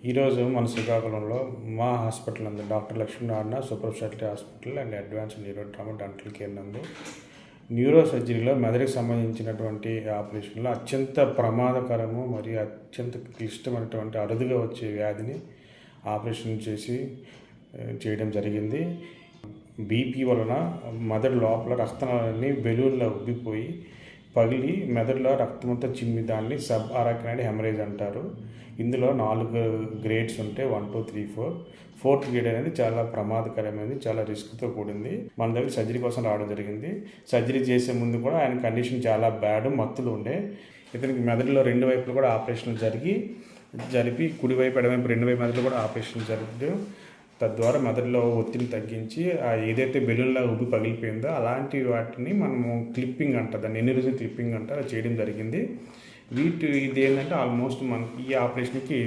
ఈరోజు మన శ్రీకాకుళంలో మా హాస్పిటల్ నందు doctor Lakshminarayana super speciality hospital and advance neuro trauma dental care నందు న్యూరో సర్జరీలో మెదడుకు సంబంధించినటువంటి ఆపరేషన్లో అత్యంత ప్రమాదకరము మరియు అత్యంత క్లిష్టమైనటువంటి అరుదుగా వచ్చే వ్యాధిని ఆపరేషన్ చేయడం జరిగింది. బీపీ వలన మెదడు లోపల రక్తనాళాన్ని బెలూన్లో ఉబ్బిపోయి పగిలి మెదడులో రక్తమంతా చిమ్మి దాన్ని సబ్ అరాకినాయిడ్ హెమరేజ్ అంటారు. ఇందులో 4 గ్రేడ్స్ ఉంటాయి, 1, 2, 3, 4. 4th గ్రేడ్ అనేది చాలా ప్రమాదకరమైనది, చాలా రిస్క్తో కూడింది. మన దగ్గర సర్జరీ కోసం రావడం జరిగింది. సర్జరీ చేసే ముందు కూడా ఆయన కండిషన్ చాలా బ్యాడ్, మత్తులు ఉండే. ఇతనికి మెదడులో 2 వైపులు కూడా ఆపరేషన్లు జరిపి కుడివైపు ఎడమవైపు 2 వైపు మెదడులో కూడా ఆపరేషన్ జరిపి తద్వారా మెదడులో ఒత్తిడిని తగ్గించి ఏదైతే బెలూన్లా ఉబ్బి పగిలిపోయిందో అలాంటి వాటిని మనము క్లిప్పింగ్ అంటారు, దాన్ని ఎన్యూరిజం క్లిప్పింగ్ అంటారు, అది చేయడం జరిగింది. ఇది ఏంటంటే ఆల్మోస్ట్ మనకి ఈ ఆపరేషన్కి